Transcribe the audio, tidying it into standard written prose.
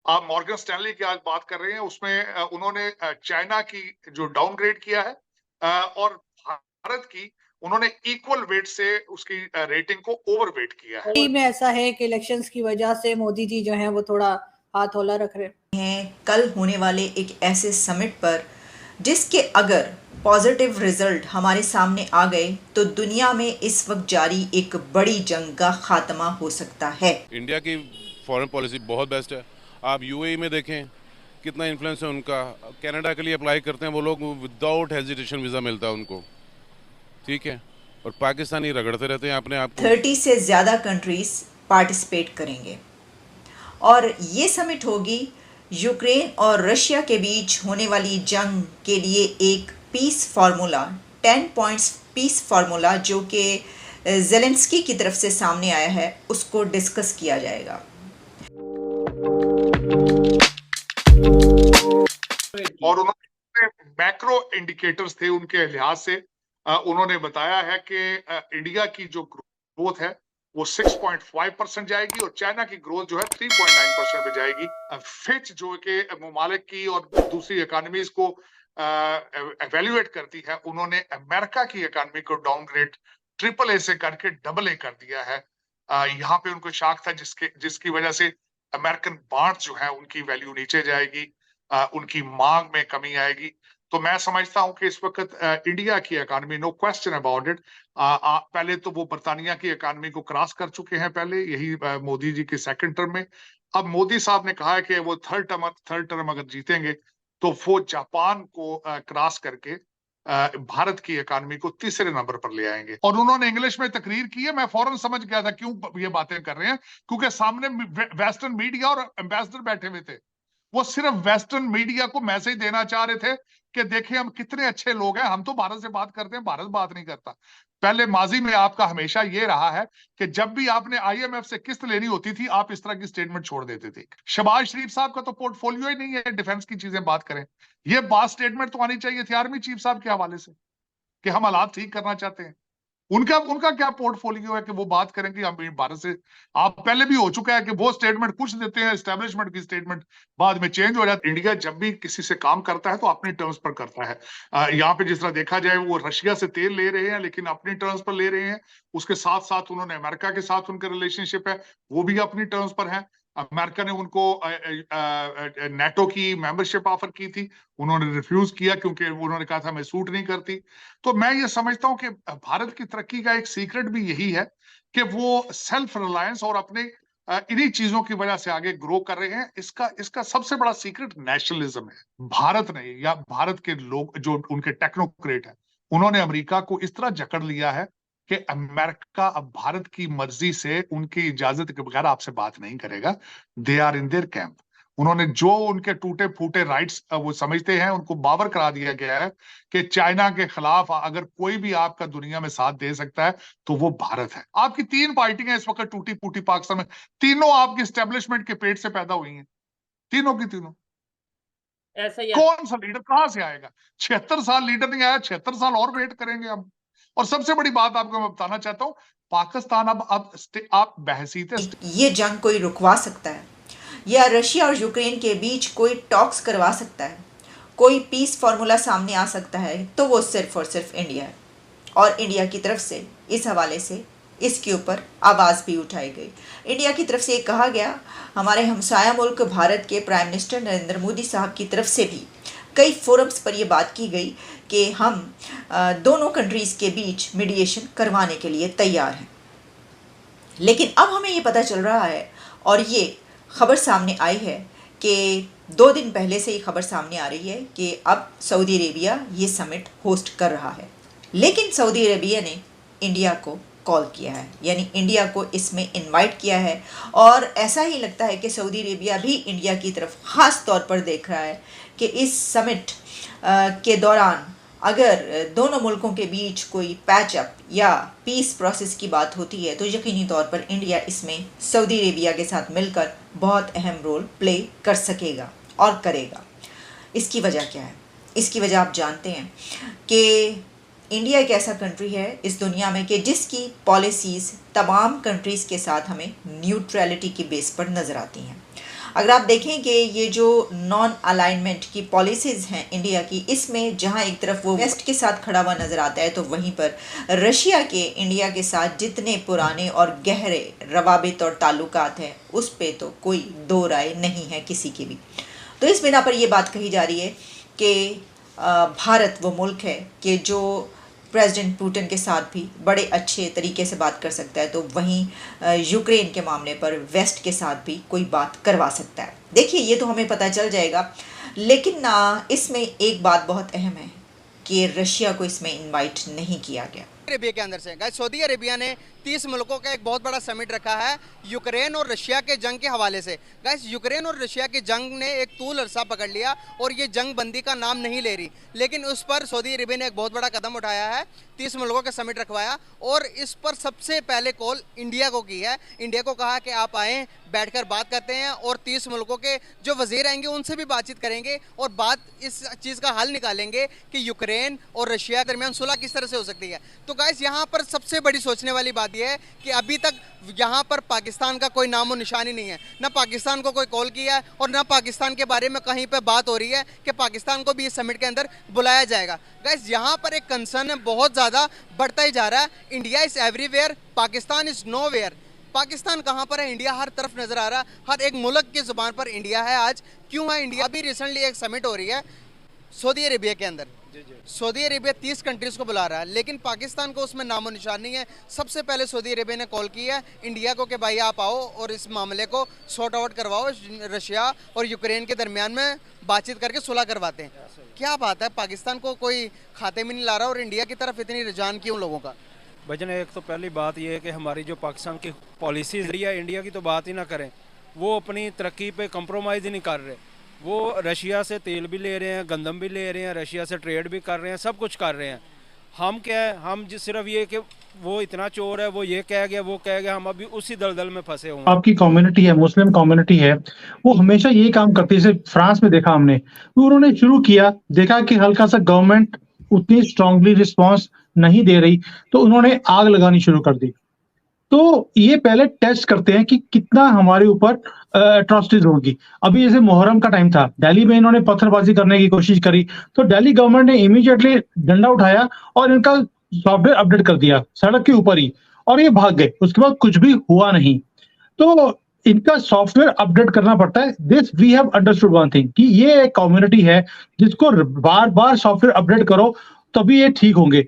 आप Morgan Stanley की आज बात कर रहे हैं, उसमें उन्होंने चाइना की जो डाउनग्रेड किया है और भारत की उन्होंने इक्वल वेट से उसकी रेटिंग को ओवरवेट किया है। में ऐसा है कि इलेक्शंस की वजह से मोदी जी जो हैं वो थोड़ा हाथ हौला रख रहे हैं कल होने वाले एक ऐसे समिट पर जिसके अगर पॉजिटिव रिजल्ट हमारे सामने आ गए तो दुनिया में इस वक्त जारी एक बड़ी जंग का खात्मा हो सकता है। इंडिया की फॉरेन पॉलिसी बहुत बेस्ट है। आप यूएई में देखें कितना इन्फ्लुएंस है उनका। कनाडा के लिए अप्लाई करते हैं वो लोग, विदाउट हेजिटेशन वीज़ा मिलता है उनको, ठीक है। और पाकिस्तानी रगड़ते रहते हैं अपने आप को। 30 से ज़्यादा कंट्रीज पार्टिसिपेट करेंगे और ये समिट होगी यूक्रेन और रशिया के बीच होने वाली जंग के लिए एक peace formula, 10 points peace formula जो कि जेलेंस्की की तरफ से सामने आया है, उसको डिस्कस किया जाएगा। और उन्होंने मैक्रो इंडिकेटर्स थे उनके लिहाज से, उन्होंने बताया है कि इंडिया की जो ग्रोथ है वो 6.5% जाएगी और चाइना की ग्रोथ जो है 3.9% पे जाएगी। फिच जो कि ममालिक की और दूसरी इकोनॉमीज को एवेल्युएट करती है, उन्होंने अमेरिका की इकोनॉमी को डाउनग्रेड AAA से करके AA कर दिया है। यहाँ पे उनको शाख था जिसकी वजह से अमेरिकन बॉन्ड्स जो है उनकी वैल्यू नीचे जाएगी, उनकी मांग में कमी आएगी। तो मैं समझता हूं कि इस वक्त इंडिया की economy, no question about it, पहले तो वो बर्तानिया की इकोनॉमी को क्रॉस कर चुके हैं पहले, यही मोदी जी के सेकंड टर्म में। अब मोदी साहब ने कहा है कि वो थर्ड टर्म अगर जीतेंगे तो वो जापान को क्रॉस करके भारत की इकोनॉमी को तीसरे नंबर पर ले आएंगे। और उन्होंने इंग्लिश में तकरीर की है, मैं फौरन समझ गया था क्यों ये बातें कर रहे हैं, क्योंकि सामने वेस्टर्न मीडिया और एम्बेसडर बैठे हुए थे। वो सिर्फ वेस्टर्न मीडिया को मैसेज देना चाह रहे थे कि देखिए हम कितने अच्छे लोग हैं, हम तो भारत से बात करते हैं, भारत बात नहीं करता। पहले माजी में आपका हमेशा ये रहा है कि जब भी आपने IMF से किस्त लेनी होती थी आप इस तरह की स्टेटमेंट छोड़ देते थे। शहबाज शरीफ साहब का तो पोर्टफोलियो ही नहीं है डिफेंस की चीजें बात करें। ये बात स्टेटमेंट तो आनी चाहिए थी आर्मी चीफ साहब के हवाले से कि हम हालात ठीक करना चाहते हैं। उनका उनका क्या पोर्टफोलियो है कि वो बात करेंगे हम भारत से। आप पहले भी हो चुका है कि वो स्टेटमेंट कुछ देते हैं, एस्टेब्लिशमेंट की स्टेटमेंट बाद में चेंज हो जाती है। इंडिया जब भी किसी से काम करता है तो अपने टर्म्स पर करता है। यहाँ पे जिस तरह देखा जाए वो रशिया से तेल ले रहे हैं लेकिन अपनी टर्म्स पर ले रहे हैं। उसके साथ साथ उन्होंने अमेरिका के साथ उनका रिलेशनशिप है, वो भी अपनी टर्म्स पर है। अमेरिका ने उनको नेटो की मेंबरशिप ऑफर की थी, उन्होंने रिफ्यूज किया क्योंकि उन्होंने कहा था मैं सूट नहीं करती। तो मैं ये समझता हूं कि भारत की तरक्की का एक सीक्रेट भी यही है कि वो सेल्फ रिलायंस और अपने इन्हीं चीजों की वजह से आगे ग्रो कर रहे हैं। इसका इसका सबसे बड़ा सीक्रेट नेशनलिज्म है। भारत ने या भारत के लोग जो उनके टेक्नोक्रेट हैं, उन्होंने अमेरिका को इस तरह जकड़ लिया है कि अमेरिका अब भारत की मर्जी से उनकी इजाजत के बगैर आपसे बात नहीं करेगा। They are in their camp. उन्होंने जो उनके टूटे फूटे राइट्स वो समझते हैं, उनको बावर करा दिया गया है कि चाइना के खिलाफ अगर कोई भी आपका दुनिया में साथ दे सकता है तो वो भारत है। आपकी 3 पार्टियां इस वक्त टूटी फूटी पाकिस्तान में, तीनों आपकी एस्टेब्लिशमेंट के पेट से पैदा हुई हैं, तीनों की तीनों। ऐसा ही कौन सा लीडर कहां से आएगा? 76 साल लीडर नहीं आया, 76 साल और वेट करेंगे हम। और सबसे बड़ी बात आपको मैं बताना चाहता हूं, पाकिस्तान अब आप बहसीत ये जंग कोई रुकवा सकता है या रशिया और यूक्रेन के बीच कोई टॉक्स करवा सकता है, कोई पीस फार्मूला सामने आ सकता है, तो वो सिर्फ और सिर्फ इंडिया है। और इंडिया की तरफ से इस हवाले से इसके ऊपर आवाज़ भी उठाई गई। इंडिया की तरफ से ये कहा गया, हमारे हमसाया मुल्क भारत के प्राइम मिनिस्टर नरेंद्र मोदी साहब की तरफ से भी कई फोरम्स पर यह बात की गई कि हम दोनों कंट्रीज़ के बीच मीडिएशन करवाने के लिए तैयार हैं। लेकिन अब हमें ये पता चल रहा है और ये खबर सामने आई है कि 2 दिन पहले से ये खबर सामने आ रही है कि अब सऊदी अरेबिया ये समिट होस्ट कर रहा है। लेकिन सऊदी अरेबिया ने इंडिया को कॉल किया है, यानी इंडिया को इसमें इनवाइट किया है। और ऐसा ही लगता है कि सऊदी अरेबिया भी इंडिया की तरफ ख़ास तौर पर देख रहा है कि इस समिट के दौरान अगर दोनों मुल्कों के बीच कोई पैचअप या पीस प्रोसेस की बात होती है तो यकीनी तौर पर इंडिया इसमें सऊदी अरेबिया के साथ मिलकर बहुत अहम रोल प्ले कर सकेगा और करेगा। इसकी वजह क्या है? इसकी वजह आप जानते हैं कि इंडिया एक ऐसा कंट्री है इस दुनिया में कि जिसकी पॉलिसीज़ तमाम कंट्रीज़ के साथ हमें न्यूट्रलिटी की बेस पर नज़र आती हैं। अगर आप देखें कि ये जो नॉन अलाइनमेंट की पॉलिसीज़ हैं इंडिया की, इसमें जहां एक तरफ वो वेस्ट के साथ खड़ा हुआ नज़र आता है, तो वहीं पर रशिया के इंडिया के साथ जितने पुराने और गहरे रवाबित और ताल्लुकात हैं उस पे तो कोई दो राय नहीं है किसी की भी। तो इस बिना पर ये बात कही जा रही है कि भारत वो मुल्क है कि जो प्रेसिडेंट पुतिन के साथ भी बड़े अच्छे तरीके से बात कर सकता है, तो वहीं यूक्रेन के मामले पर वेस्ट के साथ भी कोई बात करवा सकता है। देखिए, ये तो हमें पता चल जाएगा, लेकिन इसमें एक बात बहुत अहम है कि रशिया को इसमें इनवाइट नहीं किया गया। अरेबिया के अंदर से गाइस, सऊदी अरेबिया ने 30 मुल्कों का एक बहुत बड़ा समिट रखा है यूक्रेन और रशिया के जंग के हवाले से। गाइस, यूक्रेन और रशिया की जंग ने एक तूल अरसा पकड़ लिया और ये जंग बंदी का नाम नहीं ले रही, लेकिन उस पर सऊदी अरेबिया ने एक बहुत बड़ा कदम उठाया है, 30 मुल्कों का समिट रखवाया और इस पर सबसे पहले कॉल इंडिया को की है। इंडिया को कहा कि आप आएँ, बैठकर बात करते हैं और 30 मुल्कों के जो वजीर आएंगे उनसे भी बातचीत करेंगे और बात इस चीज़ का हल निकालेंगे कि यूक्रेन और रशिया के दरमियान सुलह किस तरह से हो सकती है। तो गाइस, यहाँ पर सबसे बड़ी सोचने वाली बात यह है कि अभी तक यहाँ पर पाकिस्तान का कोई नामो निशानी नहीं है, ना पाकिस्तान को कोई कॉल किया है और ना पाकिस्तान के बारे में कहीं पे बात हो रही है कि पाकिस्तान को भी इस समिट के अंदर बुलाया जाएगा। गाइस, यहाँ पर एक कंसर्न बहुत ज़्यादा बढ़ता ही जा रहा है। India is everywhere, Pakistan is nowhere. Pakistan कहाँ पर है? इंडिया हर तरफ नज़र आ रहा है, हर एक मुल्क की ज़ुबान पर इंडिया है। आज क्यों है इंडिया? अभी रिसेंटली एक समिट हो रही है सऊदी अरेबिया के अंदर। सऊदी अरेबिया 30 कंट्रीज़ को बुला रहा है, लेकिन पाकिस्तान को उसमें नामो निशान नहीं है। सबसे पहले सऊदी अरेबिया ने कॉल की है इंडिया को कि भाई आप आओ और इस मामले को सॉर्ट आउट करवाओ, रशिया और यूक्रेन के दरमियान में बातचीत करके सुलह करवाते हैं। क्या बात है, पाकिस्तान को कोई खाते में नहीं ला रहा और इंडिया की तरफ इतनी रुझान क्यों लोगों का? भजन, एक तो पहली बात ये है कि हमारी जो पाकिस्तान की पॉलिसीज़ रही है, इंडिया की तो बात ही ना करें, वो अपनी तरक्की पे कंप्रोमाइज़ ही नहीं कर रहे। वो रशिया से तेल भी ले रहे हैं, गंदम भी ले रहे हैं, रशिया से ट्रेड भी कर रहे हैं, सब कुछ कर रहे हैं। हम क्या है, हम सिर्फ ये कि वो इतना चोर है, वो ये कह गया, वो कह गया, हम अभी उसी दलदल में फंसे हुए हैं। आपकी कम्युनिटी है, मुस्लिम कम्युनिटी है, वो हमेशा ये काम करती है। जैसे फ्रांस में देखा हमने, तो उन्होंने शुरू किया, देखा कि हल्का सा गवर्नमेंट उतनी स्ट्रांगली रिस्पांस नहीं दे रही, तो उन्होंने आग लगानी शुरू कर दी। तो ये पहले टेस्ट करते हैं कि कितना हमारे ऊपर अट्रॉसिटीज होगी। अभी जैसे मुहर्रम का टाइम था, दिल्ली में इन्होंने पत्थरबाजी करने की कोशिश करी, तो दिल्ली गवर्नमेंट ने इमीडिएटली डंडा उठाया और इनका सॉफ्टवेयर अपडेट कर दिया सड़क के ऊपर ही, और ये भाग गए। उसके बाद कुछ भी हुआ नहीं। तो इनका सॉफ्टवेयर अपडेट करना पड़ता है। This we have understood one thing, कि ये एक कम्युनिटी है जिसको बार बार सॉफ्टवेयर अपडेट करो तभी ये ठीक होंगे।